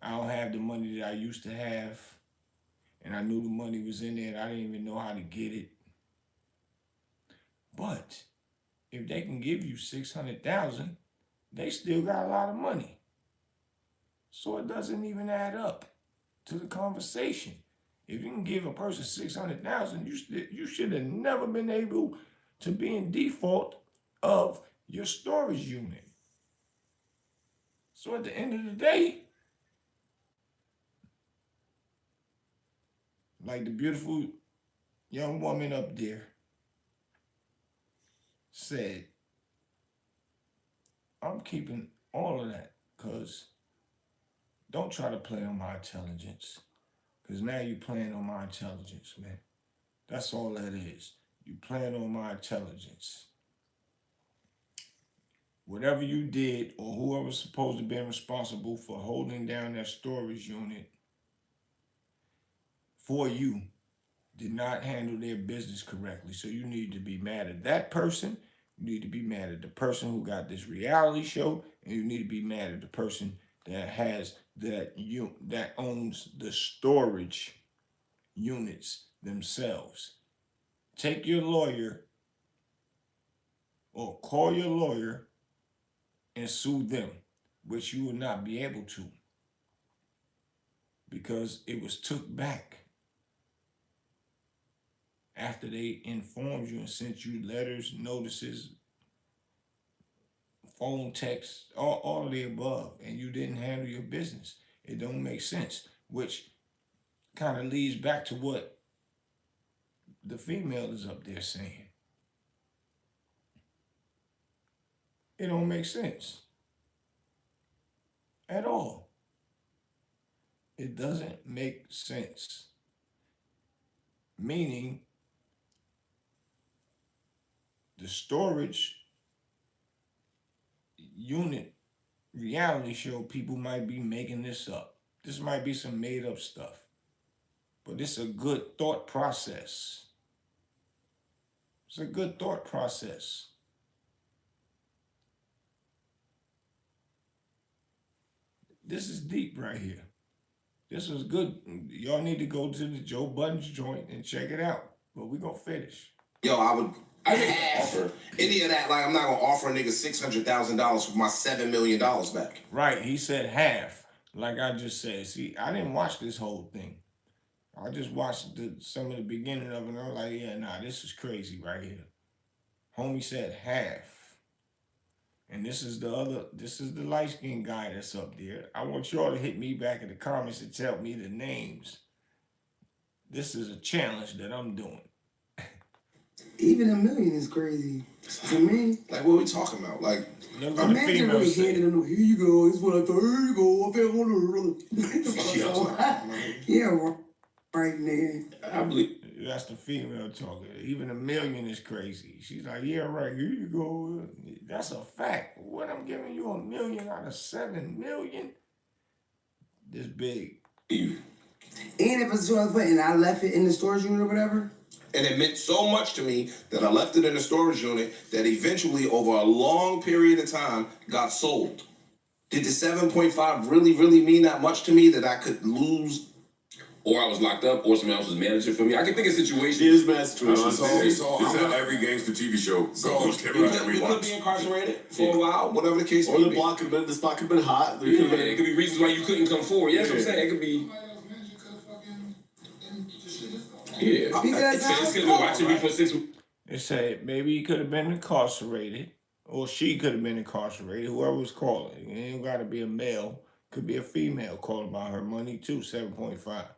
I don't have the money that I used to have. And I knew the money was in there and I didn't even know how to get it. But if they can give you 600,000, they still got a lot of money. So it doesn't even add up to the conversation. If you can give a person 600,000, you should have never been able to be in default of your storage unit. So at the end of the day, like the beautiful young woman up there said, I'm keeping all of that because don't try to play on my intelligence, because now you're playing on my intelligence, man. That's all that is. You playing on my intelligence. Whatever you did or whoever's supposed to be responsible for holding down that storage unit for you did not handle their business correctly. So you need to be mad at that person. You need to be mad at the person who got this reality show, and you need to be mad at the person that has that owns the storage units themselves. Take your lawyer or call your lawyer and sue them, which you will not be able to because it was took back after they informed you and sent you letters, notices, phone texts, all of the above, and you didn't handle your business. It don't make sense, which kind of leads back to what the female is up there saying. It don't make sense at all. It doesn't make sense. Meaning, the storage unit reality show people might be making this up. This might be some made up stuff. But it's a good thought process. It's a good thought process. This is deep right here. This was good. Y'all need to go to the Joe Budden's joint and check it out. But we're going to finish. Yo, I didn't offer any of that. Like, I'm not going to offer a nigga $600,000 for my $7 million back. Right. He said half. Like I just said. See, I didn't watch this whole thing. I just watched some of the beginning of it and I was like, yeah, nah, this is crazy right here. Homie said half. And this is the light-skinned guy that's up there. I want y'all to hit me back in the comments and tell me the names. This is a challenge that I'm doing. Even $1 million is crazy to me. Like, what are we talking about? Like, Look what the Imagine female really said. handing them, here you go, it's what I thought, here you go, I found one. Yeah, right, nigga. I believe. That's the female talking. Even $1 million is crazy. She's like, yeah, right, here you go. That's a fact. What I'm giving you $1 million out of 7 million? This big. And if it's and I left it in the storage unit or whatever. and it meant so much to me that I left it in the storage unit that eventually, over a long period of time, got sold. Did the 7.5 really mean that much to me that I could lose? Or I was locked up, or someone else was managing for me. I can think of situations. It is bad situation. So This I'm is how gonna- every gangster TV show So goes. we Every could, time we we could watch. be incarcerated for a while, whatever the case Or may the be. block could have been, the spot could have been hot. There Yeah, could have it been. could be reasons why you couldn't come forward. Yeah, that's what I'm Yeah. saying. It could be. Yeah. Because So this could be watching me for 6 weeks. They say maybe he could have been incarcerated, or she could have been incarcerated, whoever was calling. It ain't got to be a male. Could be a female calling about her money too, 7.5.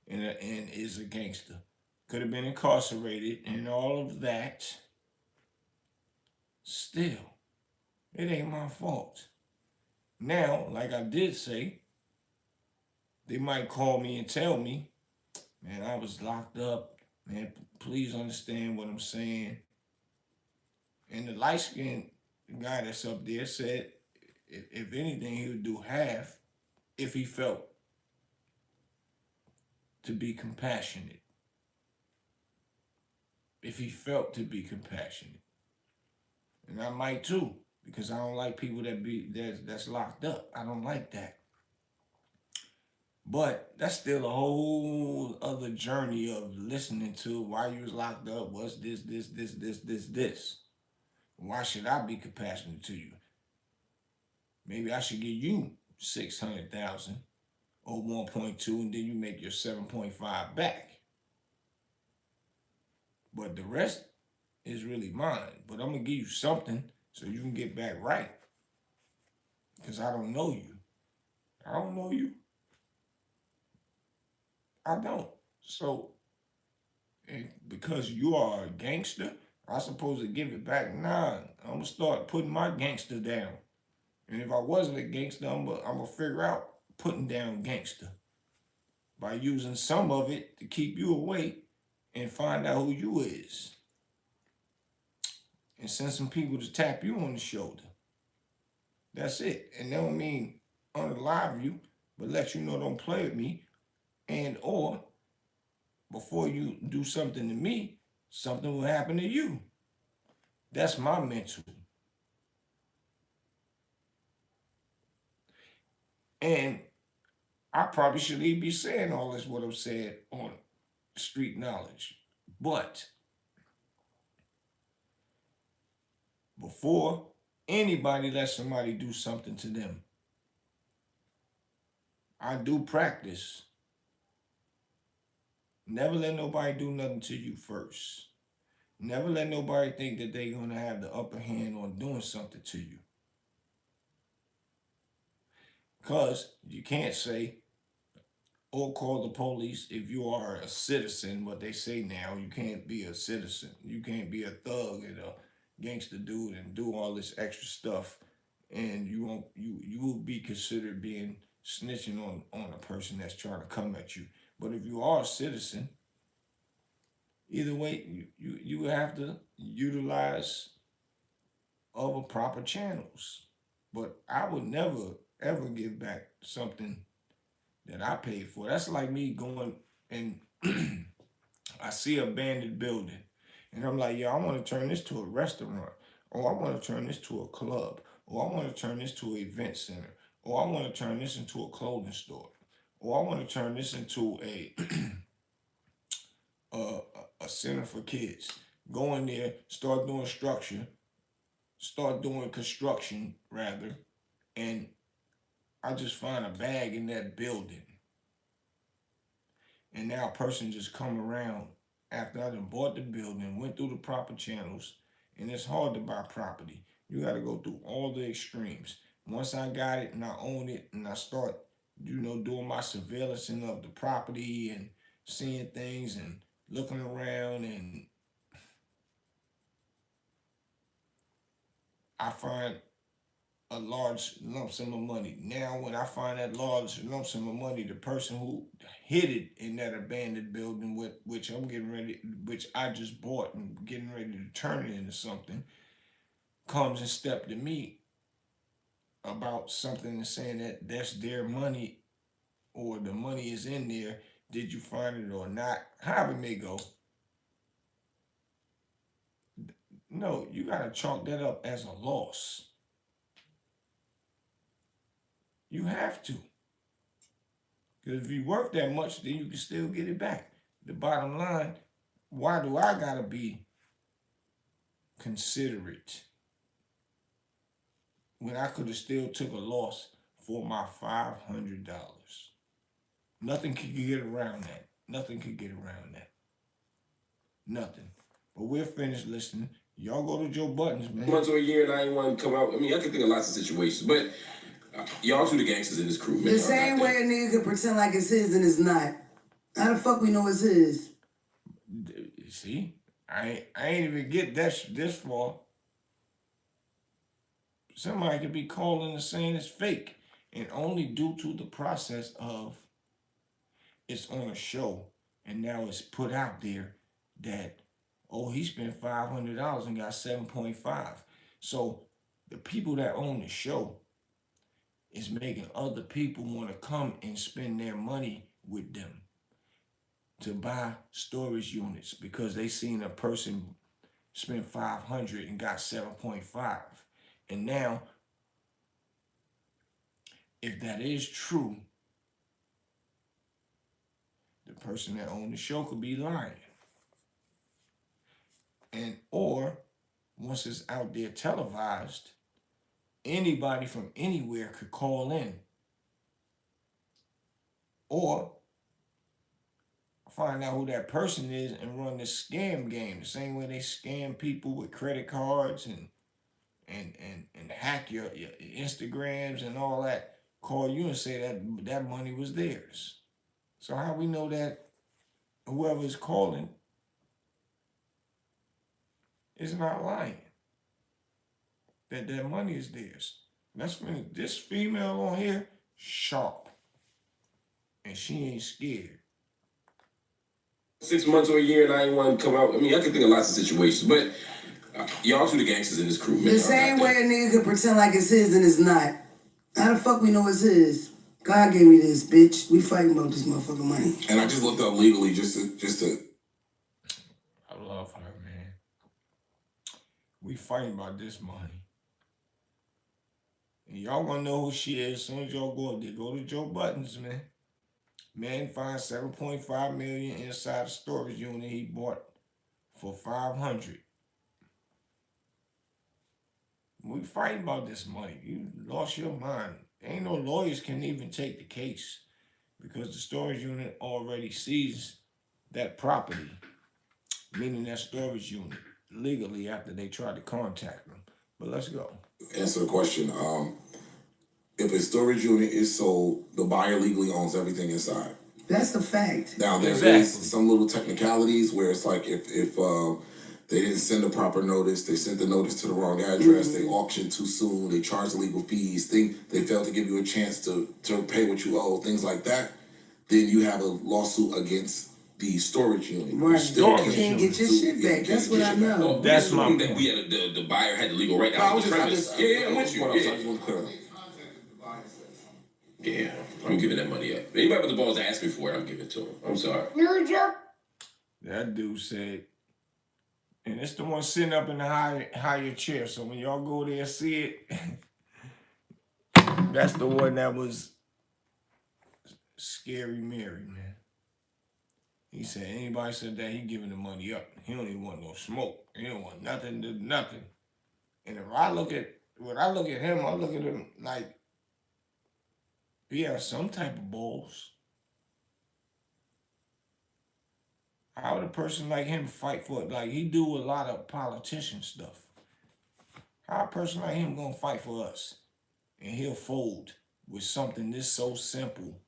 And is a gangster. Could have been incarcerated and all of that. Still, it ain't my fault. Now, like I did say, they might call me and tell me, man, I was locked up. Man, please understand what I'm saying. And the light-skinned guy that's up there said, if anything, he would do half if he felt to be compassionate. If he felt to be compassionate. And I might too, because I don't like people that's locked up. I don't like that. But that's still a whole other journey of listening to why you was locked up, what's this. Why should I be compassionate to you? Maybe I should give you 600,000 or 1.2, and then you make your 7.5 back. But the rest is really mine. But I'm gonna give you something so you can get back right. Because I don't know you. I don't know you. I don't. So, and because you are a gangster, I'm supposed to give it back. Nah, I'm gonna start putting my gangster down. And if I wasn't a gangster, I'm gonna figure out putting down gangster by using some of it to keep you away and find out who you is. And send some people to tap you on the shoulder. That's it. And that don't mean unalive you, but let you know don't play with me. And or before you do something to me, something will happen to you. That's my mental. And I probably shouldn't even be saying all this what I'm saying on street knowledge. But before anybody lets somebody do something to them, I do practice. Never let nobody do nothing to you first. Never let nobody think that they're going to have the upper hand on doing something to you. Because you can't say or call the police if you are a citizen, what they say now. You can't be a citizen. You can't be a thug and a gangster dude and do all this extra stuff. And you will be considered being snitching on a person that's trying to come at you. But if you are a citizen, either way, you have to utilize other proper channels. But I would never, ever give back something that I paid for. That's like me going and I see an abandoned building. And I'm like, yo, I want to turn this to a restaurant. Or I want to turn this to a club. Or I want to turn this to an event center. Or I want to turn this into a clothing store. Or I want to turn this into a center for kids. Go in there, start doing construction rather, and I just find a bag in that building. And now a person just come around after I done bought the building, went through the proper channels, and it's hard to buy property. You got to go through all the extremes. Once I got it and I own it and I start, doing my surveillance of the property and seeing things and looking around, and I find a large lump sum of money. Now, when I find that large lump sum of money, the person who hid it in that abandoned building, which I just bought and getting ready to turn it into something, comes and steps to me about something and saying that that's their money or the money is in there. Did you find it or not? However it may go. No, you got to chalk that up as a loss. You have to. Because if you work that much, then you can still get it back. The bottom line, why do I gotta be considerate when I could have still took a loss for my $500? Nothing could get around that. Nothing could get around that. Nothing. But we're finished listening. Y'all go to Joe Buttons, man. Months or a year, and I ain't want to come out. I mean, I can think of lots of situations, but y'all two the gangsters in this crew, man. The same way a nigga could pretend like it's his and it's not. How the fuck we know it's his? See, I ain't even get this far. Somebody could be calling and saying it's fake, and only due to the process of it's on a show, and now it's put out there that, oh, he spent $500 and got 7.5. So the people that own the show is making other people want to come and spend their money with them to buy storage units because they seen a person spend 500 and got 7.5. And now, if that is true, the person that owned the show could be lying. And or once it's out there televised, anybody from anywhere could call in. Or find out who that person is and run this scam game. The same way they scam people with credit cards and hack your Instagrams and all that. Call you and say that money was theirs. So how we know that whoever is calling is not lying? That their money is theirs. That's when this female on here, sharp. And she ain't scared. 6 months or a year, and I ain't want to come out. I mean, I can think of lots of situations, but y'all two the gangsters in this crew, man. The same way a nigga could pretend like it's his and it's not. How the fuck we know it's his? God gave me this, bitch. We fighting about this motherfucking money. And I just looked up legally just to. I love her, man. We fighting about this money. And y'all wanna know who she is as soon as y'all go up there. Go to Joe Buttons, man. Man finds 7.5 million inside a storage unit he bought for 500. We fighting about this money. You lost your mind. Ain't no lawyers can even take the case because the storage unit already seized that property, meaning that storage unit, legally after they tried to contact them. But let's go. Answer the question. If a storage unit is sold, the buyer legally owns everything inside. That's the fact. Now there Exactly. is some little technicalities where it's like if they didn't send a proper notice, they sent the notice to the wrong address, they auctioned too soon, they charged legal fees, they failed to give you a chance to pay what you owe, things like that, then you have a lawsuit against the storage unit. You Right. still Storage Can't get your shit back. That's what I know. That's my that point. we had the buyer had the legal right. No, I was the just, premise. I'm with you. I just want to clear it up. Yeah, I'm giving that money up. Anybody with the balls to ask me for it, I'm giving it to him. I'm sorry. That dude said, and it's the one sitting up in the higher chair. So when y'all go there and see it, that's the one that was Scary Mary, man. He said anybody said that, he giving the money up. He don't even want no smoke. He don't want nothing to nothing. And if I look at him, I look at him like he has some type of balls. How would a person like him fight for it? Like, he do a lot of politician stuff. How a person like him gonna fight for us? And he'll fold with something this so simple,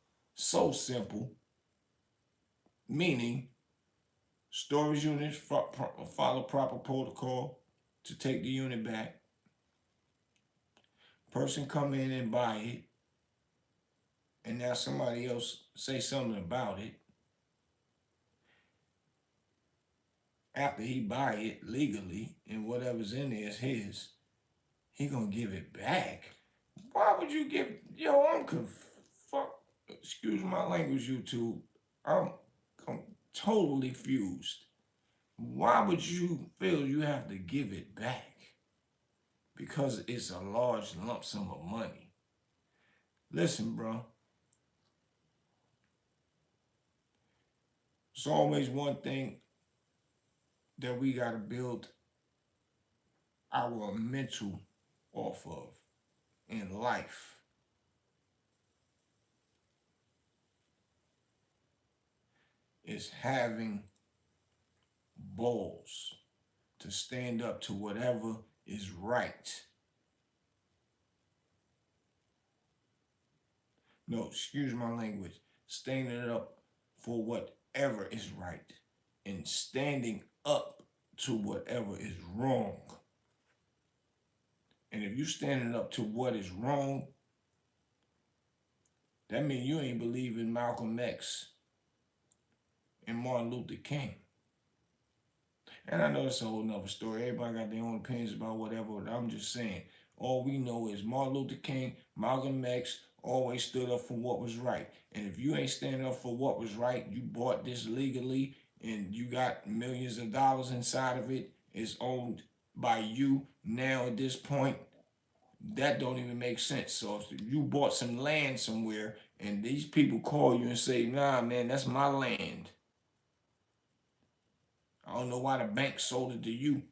meaning storage units follow proper protocol to take the unit back. Person come in and buy it, and now somebody else say something about it. After he buy it legally and whatever's in there is his, he gonna give it back. Why would you give? Yo, I'm excuse my language, YouTube. I'm totally fused. Why would you feel you have to give it back? Because it's a large lump sum of money. Listen, bro. It's always one thing that we gotta build our mental off of in life. Is having balls to stand up to whatever is right. No, excuse my language. Standing up for whatever is right and standing up to whatever is wrong. And if you standing up to what is wrong, that means you ain't believe in Malcolm X and Martin Luther King. And I know it's a whole nother story. Everybody got their own opinions about whatever, but I'm just saying, all we know is Martin Luther King, Malcolm X always stood up for what was right. And if you ain't standing up for what was right, you bought this legally and you got millions of dollars inside of it, it's owned by you now at this point, that don't even make sense. So if you bought some land somewhere and these people call you and say, nah, man, that's my land. I don't know why the bank sold it to you.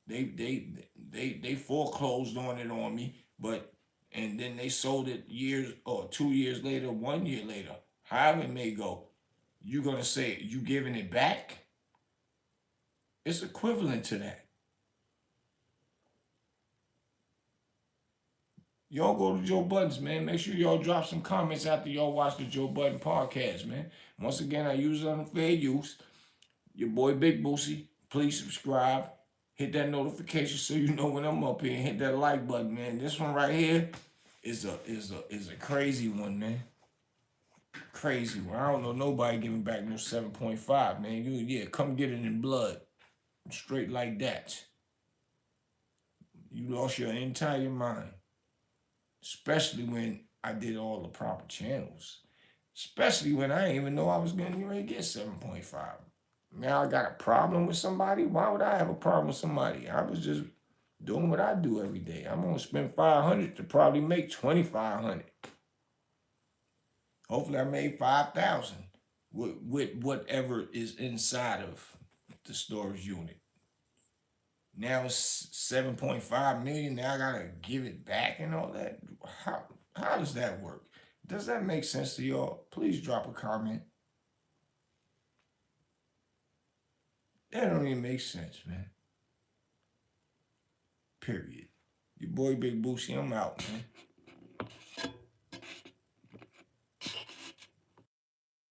They foreclosed on it on me, and then they sold it years or 2 years later, 1 year later, however it may go. You gonna say you giving it back? It's equivalent to that. Y'all go to Joe Budden's, man. Make sure y'all drop some comments after y'all watch the Joe Budden podcast, man. Once again, I use it on fair use. Your boy Big Boosie. Please subscribe. Hit that notification so you know when I'm up here. And hit that like button, man. This one right here is a crazy one, man. Crazy one. I don't know nobody giving back no 7.5, man. Come get it in blood. Straight like that. You lost your entire mind. Especially when I did all the proper channels. Especially when I didn't even know I was going to get 7.5. Now I got a problem with somebody? Why would I have a problem with somebody? I was just doing what I do every day. I'm going to spend $500 to probably make $2,500. Hopefully I made $5,000 with whatever is inside of the storage unit. Now it's 7.5 million. Now I gotta give it back and all that. How does that work? Does that make sense to y'all? Please drop a comment. That don't even make sense, man. Period. Your boy Big Boosie, I'm out, man.